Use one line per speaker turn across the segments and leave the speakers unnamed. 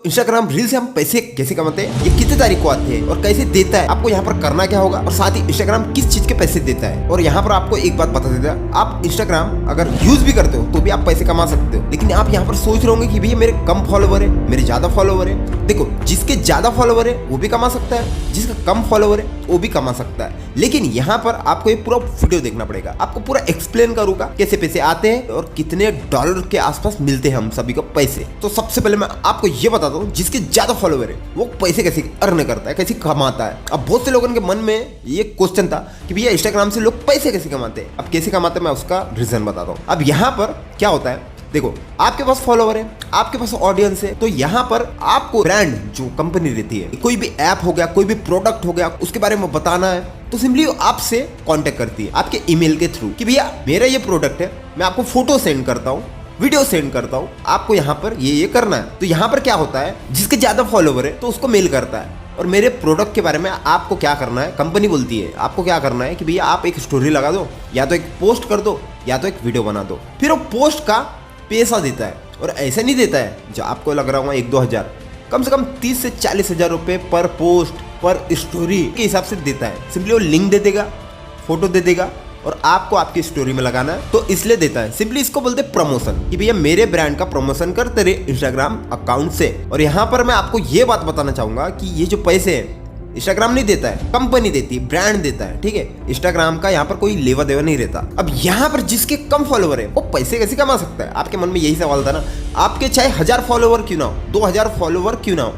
Instagram reel से हम पैसे कैसे कमाते हैं, ये कितने तारीख को आते हैं और कैसे देता है, आपको यहाँ पर करना क्या होगा और साथ ही इंस्टाग्राम किस चीज के पैसे देता है। और यहाँ पर आपको एक बात बता देता है, आप इंस्टाग्राम अगर यूज भी करते हो तो भी आप पैसे कमा सकते हो। लेकिन आप यहाँ पर सोच रहे होंगे कि भैया मेरे कम फॉलोवर है, मेरे ज्यादा फॉलोवर है। देखो, जिसके ज्यादा फॉलोवर है वो भी कमा सकता है, जिसका कम फॉलोवर है वो भी कमा सकता है। लेकिन यहाँ पर आपको ये पूरा वीडियो देखना पड़ेगा, आपको पूरा एक्सप्लेन करूंगा कैसे पैसे आते हैं और कितने डॉलर के आसपास मिलते हैं हम सभी को पैसे। तो सबसे पहले मैं आपको ये बताता हूँ, जिसके ज्यादा फॉलोवर है वो पैसे कैसे अर्न करता है, कैसे कमाता है। अब बहुत से लोगों के मन में ये क्वेश्चन था कि भैया इंस्टाग्राम से लोग पैसे कैसे कमाते हैं। अब कैसे कमाते हैं मैं उसका रीजन बताता हूँ। अब यहाँ पर क्या होता है, देखो आपके पास फॉलोवर है, आपके पास ऑडियंस है, तो यहाँ पर आपको ब्रांड जो कंपनी रहती है, कोई भी ऐप हो गया, कोई भी प्रोडक्ट हो गया, उसके बारे में बताना है तो सिंपली आपसे कांटेक्ट करती है आपके ईमेल के थ्रू कि भैया मेरा ये प्रोडक्ट है, मैं आपको फोटो सेंड करता हूँ, वीडियो सेंड करता हूँ, आपको यहाँ पर ये करना है। तो यहाँ पर क्या होता है, जिसके ज्यादा फॉलोवर है तो उसको मेल करता है और मेरे प्रोडक्ट के बारे में आपको क्या करना है, कंपनी बोलती है आपको क्या करना है कि भैया आप एक स्टोरी लगा दो, या तो एक पोस्ट कर दो, या तो एक वीडियो बना दो। फिर वो पोस्ट का पैसा देता है और ऐसा नहीं देता है जो आपको लग रहा होगा 1-2 हज़ार, कम से कम 30 से 40 हज़ार रुपये पर पोस्ट पर स्टोरी के हिसाब से देता है। सिंपली वो लिंक दे देगा, फोटो दे देगा और आपको आपकी स्टोरी में लगाना है, तो इसलिए देता है। सिंपली इसको बोलते हैं प्रमोशन, कि भैया मेरे ब्रांड का प्रमोशन कर तेरे इंस्टाग्राम अकाउंट से। और यहाँ पर मैं आपको ये बात बताना चाहूंगा कि ये जो पैसे हैं इंस्टाग्राम नहीं देता है, कंपनी देती है, ब्रांड देता है, ठीक है। इंस्टाग्राम का यहाँ पर कोई लेवा देवा नहीं रहता। अब यहाँ पर जिसके कम फॉलोवर है वो पैसे कैसे कमा सकता है, आपके मन में यही सवाल था ना। आपके चाहे 1000 फॉलोवर क्यों ना हो, 2000 फॉलोवर क्यों ना हो,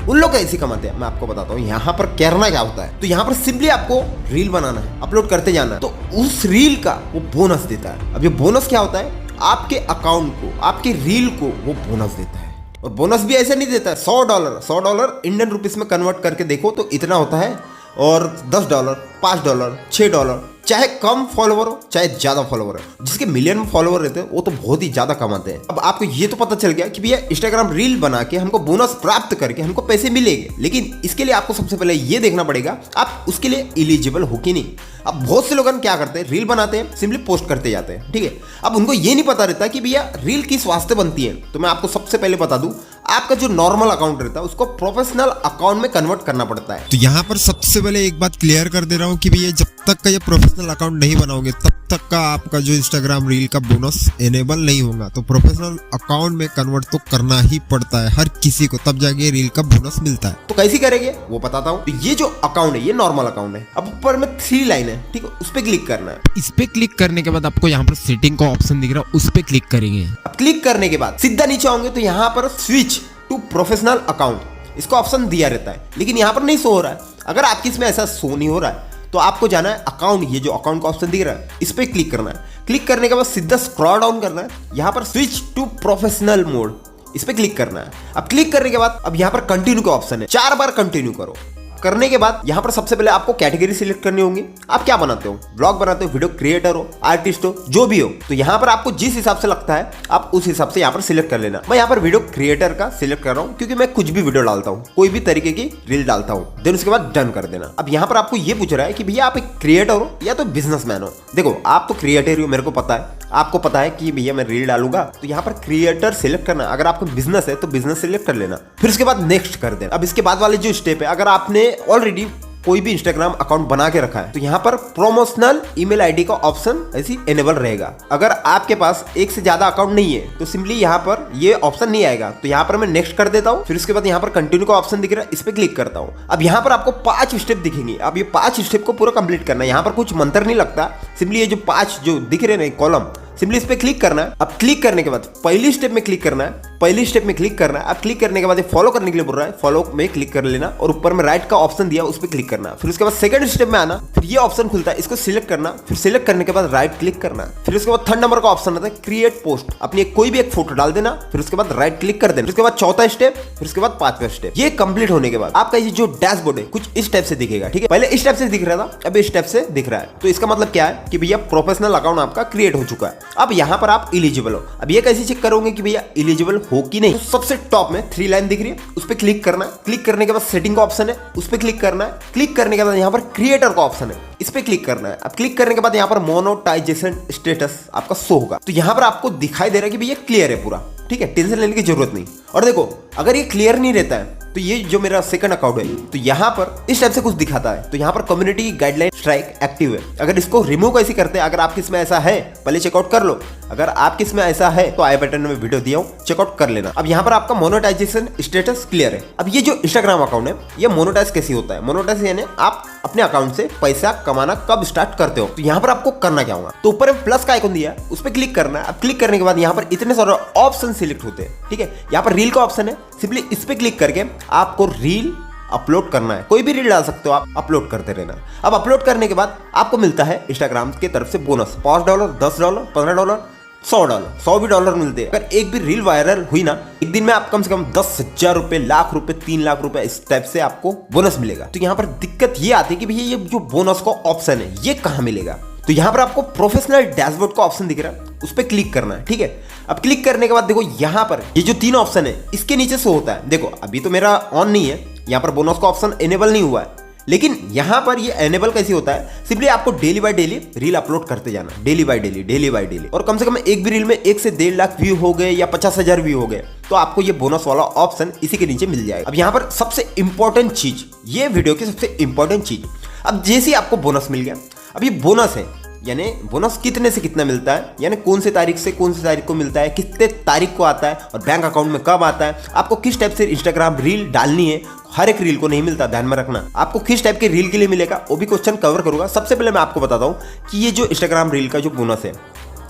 उन लोग कैसे कमाते हैं मैं आपको बताता हूँ। यहाँ पर करना क्या होता है, तो यहाँ पर सिंपली आपको रील बनाना है, अपलोड करते जाना है, तो उस रील का वो बोनस देता है। अब ये बोनस क्या होता है, आपके अकाउंट को, आपके रील को वो बोनस देता है। और बोनस भी ऐसे नहीं देता है $100 इंडियन रुपीस में कन्वर्ट करके देखो तो इतना होता है। और $10, $5, $6, चाहे कम फॉलोवर हो चाहे ज्यादा फॉलोवर हो, जिसके मिलियन में फॉलोवर रहते हैं वो तो बहुत ही ज्यादा कमाते हैं। अब आपको ये तो पता चल गया कि भैया इंस्टाग्राम रील बना के हमको बोनस प्राप्त करके हमको पैसे मिलेंगे। लेकिन इसके लिए आपको सबसे पहले ये देखना पड़ेगा आप उसके लिए एलिजिबल हो कि नहीं। अब बहुत से लोग क्या करते हैं, रील बनाते हैं, सिंपली पोस्ट करते जाते हैं, ठीक है। अब उनको ये नहीं पता रहता कि भैया रील किस वास्ते बनती है। तो मैं आपको सबसे पहले बता दूं, आपका जो नॉर्मल अकाउंट रहता है उसको प्रोफेशनल अकाउंट में कन्वर्ट करना पड़ता है।
तो यहाँ पर सबसे पहले एक बात क्लियर कर दे रहा हूँ कि भैया जब तक का ये प्रोफेशनल अकाउंट नहीं बनाओगे तब तक का आपका जो इंस्टाग्राम रील का बोनस एनेबल नहीं होगा। तो प्रोफेशनल अकाउंट में कन्वर्ट तो करना ही पड़ता है हर किसी को, तब जाके रील का बोनस मिलता है।
तो कैसे करेंगे वो बताता हूँ। तो ये जो अकाउंट है ये नॉर्मल अकाउंट है। अब ऊपर में 3 लाइन है, ठीक है, उस पर क्लिक करना है।
इस पे क्लिक करने के बाद आपको यहाँ पर सेटिंग का ऑप्शन दिख रहा है, उस पे क्लिक करेंगे।
अब क्लिक करने के बाद सीधा नीचे आओगे तो यहाँ पर स्विच टू प्रोफेशनल अकाउंट इसको ऑप्शन दिया रहता है, लेकिन यहाँ पर नहीं शो हो रहा है। अगर आपकी इसमें ऐसा शो नहीं हो रहा है तो आपको जाना है अकाउंट, ये जो अकाउंट का ऑप्शन दिख रहा है इस पे क्लिक करना है। क्लिक करने के बाद सीधा स्क्रॉल डाउन करना है, यहाँ पर स्विच टू प्रोफेशनल मोड इस पे क्लिक करना है। अब क्लिक करने के बाद अब यहाँ पर कंटिन्यू का ऑप्शन है, 4 बार कंटिन्यू करो। करने के बाद यहाँ पर सबसे पहले आपको कैटेगरी सिलेक्ट करनी होगी। आप क्या बनाते हो, ब्लॉग बनाते हो, वीडियो क्रिएटर हो, आर्टिस्ट हो, जो भी हो। तो यहाँ पर आपको जिस हिसाब से लगता है आप उस हिसाब से यहाँ पर सिलेक्ट कर लेना। मैं यहाँ पर वीडियो क्रिएटर का सिलेक्ट कर रहा हूँ क्योंकि मैं कुछ भी वीडियो डालता हूँ, कोई भी तरीके की रील डालता हूँ। देन उसके बाद डन कर देना। अब यहाँ पर आपको ये पूछ रहा है कि भैया आप एक क्रिएटर हो या तो बिजनेसमैन हो। देखो आप तो क्रिएटर ही हो, मेरे को पता है, आपको पता है कि भैया मैं रील डालूंगा, तो यहाँ पर क्रिएटर सिलेक्ट करना। अगर आपको बिजनेस है तो बिजनेस सिलेक्ट कर लेना, फिर उसके बाद नेक्स्ट कर देना। अब इसके बाद वाले जो स्टेप है, अगर आपने ऑलरेडी कोई भी इंस्टाग्राम अकाउंट बना के रखा है तो यहाँ पर प्रोमोशनल ईमेल आईडी का ऑप्शन ऐसी एनेबल रहेगा। अगर आपके पास एक से ज्यादा अकाउंट नहीं है तो सिंपली यहाँ पर ये ऑप्शन नहीं आएगा। तो यहाँ पर मैं नेक्स्ट कर देता हूँ, फिर उसके बाद यहाँ पर कंटिन्यू का ऑप्शन दिख रहा है, इस पे क्लिक करता हूँ। अब यहाँ पर आपको 5 स्टेप दिखेंगे। अब ये 5 स्टेप को पूरा कंप्लीट करना है। यहाँ पर कुछ मंत्र नहीं लगता, सिंपली ये जो 5 जो दिख रहे हैं कॉलम, सिंपली इस पे क्लिक करना है। अब क्लिक करने के बाद पहली स्टेप में क्लिक करना है, पहली स्टेप में क्लिक करना है। अब क्लिक करने के बाद ये फॉलो करने के लिए बोल रहा है, फॉलो में क्लिक कर लेना और ऊपर में राइट का ऑप्शन दिया उस पर क्लिक करना। फिर उसके बाद सेकंड स्टेप में आना, फिर ये ऑप्शन खुलता है, इसको सिलेक्ट करना, फिर सिलेक्ट करने के बाद राइट क्लिक करना। फिर उसके बाद 3rd नंबर का ऑप्शन आता है क्रिएट पोस्ट, अपनी कोई भी एक फोटो डाल देना, फिर उसके बाद राइट क्लिक कर देना। फिर उसके बाद 4था स्टेप, फिर उसके बाद 5वां स्टेप। ये कंप्लीट होने के बाद आपका ये जो डैशबोर्ड है कुछ इस टाइप से दिखेगा, ठीक है। पहले इस टाइप से दिख रहा था, अब इस टाइप से दिख रहा है। तो इसका मतलब क्या है कि भैया प्रोफेशनल अकाउंट आपका क्रिएट हो चुका है। अब यहाँ पर आप एलिजिबल हो। अब ये कैसे चेक करोगे कि भैया एलिजिबल हो कि नहीं, तो सबसे टॉप में 3 लाइन दिख रही है, उस पर क्लिक करना है। क्लिक करने के बाद सेटिंग का ऑप्शन है, उस पर क्लिक करना है। क्लिक करने के बाद यहाँ पर क्रिएटर का ऑप्शन है, इस पे क्लिक करना है। अब क्लिक करने के बाद यहाँ पर मोनेटाइजेशन स्टेटस आपका शो होगा। तो यहाँ पर आपको दिखाई दे रहा है कि भैया क्लियर है पूरा, ठीक है, टेंशन लेने की जरूरत नहीं। और देखो अगर ये क्लियर नहीं रहता है तो ये जो मेरा सेकंड अकाउंट है तो यहाँ पर इस टाइप से कुछ दिखाता है। तो यहाँ पर कम्युनिटी गाइडलाइन स्ट्राइक एक्टिव है। अगर इसको रिमूव कैसे करते हैं, अगर आपके इसमें ऐसा है पहले चेकआउट कर लो। अगर आपके इसमें ऐसा है तो आई बटन में वीडियो दिया हूँ, चेकआउट कर लेना। अब यहाँ पर आपका मोनेटाइजेशन स्टेटस क्लियर है। अब ये जो इंस्टाग्राम अकाउंट है ये मोनेटाइज कैसे होता है? मोनेटाइज यानी आप अपने अकाउंट से पैसा कमाना कब स्टार्ट करते हो। तो यहाँ पर आपको करना क्या होगा, तो ऊपर में प्लस का आइकन दिया है उस पर क्लिक करना है। अब क्लिक करने के बाद यहाँ पर इतने सारे ऑप्शन सिलेक्ट होते हैं, ठीक है। यहाँ पर रील का ऑप्शन है, सिंपली इस पर क्लिक करके आपको रील अपलोड करना है। कोई भी रील डाल सकते हो आप, अपलोड करते रहना। अब अपलोड करने के बाद आपको मिलता है इंस्टाग्राम की तरफ से बोनस $5, $10, $15, $100, $100 भी डॉलर मिलते हैं। अगर एक भी रील वायरल हुई ना, एक दिन में आप कम से कम 10,000 रुपए, लाख रुपए, 3 लाख रुपए इस टाइप से आपको बोनस मिलेगा। तो यहाँ पर दिक्कत ये आती है कि भैया ये जो बोनस का ऑप्शन है ये कहाँ मिलेगा। तो यहाँ पर आपको प्रोफेशनल डैशबोर्ड का ऑप्शन दिख रहा है, उस पर क्लिक करना है, ठीक है। अब क्लिक करने के बाद देखो यहाँ पर ये जो 3 ऑप्शन है इसके नीचे शो होता है। देखो अभी तो मेरा ऑन नहीं है, यहाँ पर बोनस का ऑप्शन इनेबल नहीं हुआ है, लेकिन यहाँ पर ये एनेबल कैसे होता है, सिंपली आपको daily by daily reel upload करते जाना, डेली बाय डेली। और कम से कम एक भी रील में 1 से 1.5 लाख व्यू हो गए या 50,000 व्यू हो गए तो आपको ये बोनस वाला ऑप्शन इसी के नीचे मिल जाएगा। अब यहाँ पर सबसे इंपॉर्टेंट चीज, ये वीडियो की सबसे इंपॉर्टेंट चीज, अब जैसे ही आपको बोनस मिल गया, अब ये बोनस है यानी बोनस कितने से कितना मिलता है, यानी कौन से तारीख से कौन सी तारीख को मिलता है, कितने तारीख को आता है और बैंक अकाउंट में कब आता है, आपको किस टाइप से इंस्टाग्राम रील डालनी है। हर एक रील को नहीं मिलता, ध्यान में रखना। आपको किस टाइप के रील के लिए मिलेगा वो भी क्वेश्चन कवर करूंगा। सबसे पहले मैं आपको बताता हूँ कि ये जो इंस्टाग्राम रील का जो बोनस है,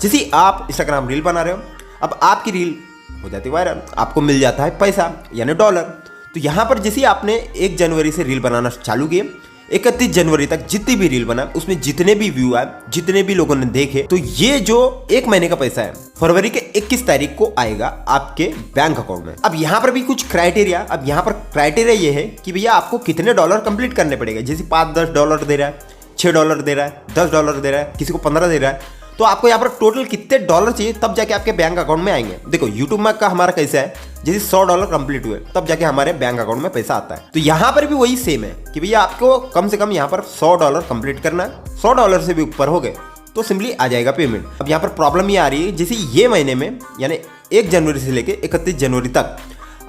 जैसे आप इंस्टाग्राम रील बना रहे हो, अब आपकी रील हो जाती है वायरल, आपको मिल जाता है पैसा यानी डॉलर। तो यहाँ पर जैसे आपने 1 जनवरी से रील बनाना चालू किए, 31 जनवरी तक जितनी भी रील बना उसमें जितने भी व्यू आए, जितने भी लोगों ने देखे, तो ये जो 1 महीने का पैसा है फरवरी के 21 तारीख को आएगा आपके बैंक अकाउंट में। अब यहाँ पर भी कुछ क्राइटेरिया, अब यहाँ पर क्राइटेरिया ये है कि भैया आपको कितने डॉलर कंप्लीट करने पड़ेगा। जैसे $5-10 दे रहा है, $6 दे रहा है, $10 दे रहा है, किसी को 15 दे रहा है, तो आपको यहाँ पर टोटल कितने डॉलर चाहिए तब जाके आपके बैंक अकाउंट में आएंगे। देखो यूट्यूब में का हमारा कैसा है, जैसे $100 कंप्लीट हुए तब जाके हमारे बैंक अकाउंट में पैसा आता है। तो यहाँ पर भी वही सेम है कि भैया आपको कम से कम यहाँ पर $100 कंप्लीट करना है, $100 से भी ऊपर हो गए तो सिंपली आ जाएगा पेमेंट। अब यहाँ पर प्रॉब्लम ये आ रही है, जैसे ये महीने में यानी 1 जनवरी से लेके 31 जनवरी तक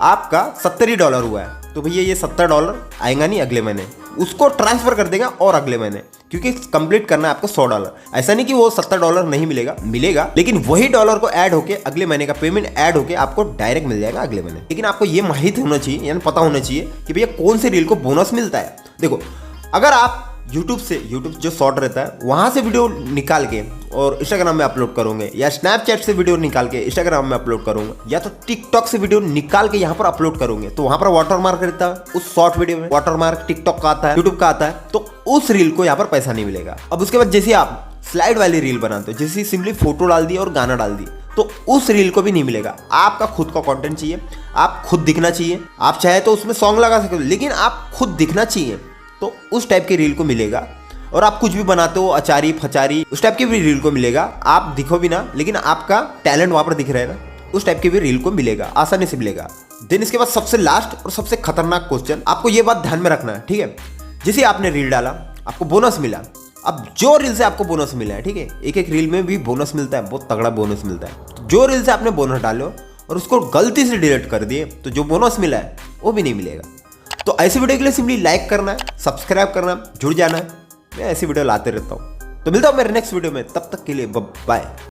आपका $70 हुआ है, तो भैया ये $70 आएगा नहीं अगले महीने, उसको ट्रांसफर कर देगा और अगले महीने, क्योंकि कंप्लीट करना है आपको $100। ऐसा नहीं कि वो $70 नहीं मिलेगा, मिलेगा, लेकिन वही डॉलर को ऐड होके अगले महीने का पेमेंट ऐड होके आपको डायरेक्ट मिल जाएगा अगले महीने। लेकिन आपको ये माहित होना चाहिए, यानी पता होना चाहिए कि भैया कौन से रील को बोनस मिलता है। देखो अगर आप यूट्यूब जो शॉर्ट रहता है वहां से वीडियो निकाल के और इंस्टाग्राम में अपलोड करोगे, या स्नैपचैट से वीडियो निकाल के इंस्टाग्राम में अपलोड करोगे, या तो टिकटॉक से वीडियो निकाल के यहाँ पर अपलोड करोगे, तो वहां पर वाटरमार्क रहता है उस शॉर्ट वीडियो में, वाटरमार्क टिकटॉक का आता है, यूट्यूब का आता है, तो उस रील को यहाँ पर पैसा नहीं मिलेगा। अब उसके बाद जैसे आप स्लाइड वाली रील बनाते हो, जैसे सिंपली फोटो डाल दी और गाना डाल दी, तो उस रील को भी नहीं मिलेगा। आपका खुद का कंटेंट चाहिए, आप खुद दिखना चाहिए, आप चाहे तो उसमें सॉन्ग लगा सकते हो, लेकिन आप खुद दिखना चाहिए, तो उस टाइप की रील को मिलेगा। और आप कुछ भी बनाते हो, अचारी फचारी, उस टाइप की भी रील को मिलेगा। आप दिखो भी ना, लेकिन आपका टैलेंट वहां पर दिख रहा है ना, उस टाइप की भी रील को मिलेगा, आसानी से मिलेगा। देन इसके बाद सबसे लास्ट और सबसे खतरनाक क्वेश्चन, आपको ये बात ध्यान में रखना है, ठीक है। जैसे आपने रील डाला, आपको बोनस मिला, अब जो रील से आपको बोनस मिला है, ठीक है, एक रील में भी बोनस मिलता है, बहुत तगड़ा बोनस मिलता है। जो रील से आपने बोनस डालो और उसको गलती से डिलीट कर दिए, तो जो बोनस मिला है वो भी नहीं मिलेगा। तो ऐसे वीडियो के लिए सिंपली लाइक करना है, सब्सक्राइब करना, जुड़ जाना है। मैं ऐसी वीडियो लाते रहता हूँ। तो मिलता हूँ मेरे नेक्स्ट वीडियो में, तब तक के लिए बाय।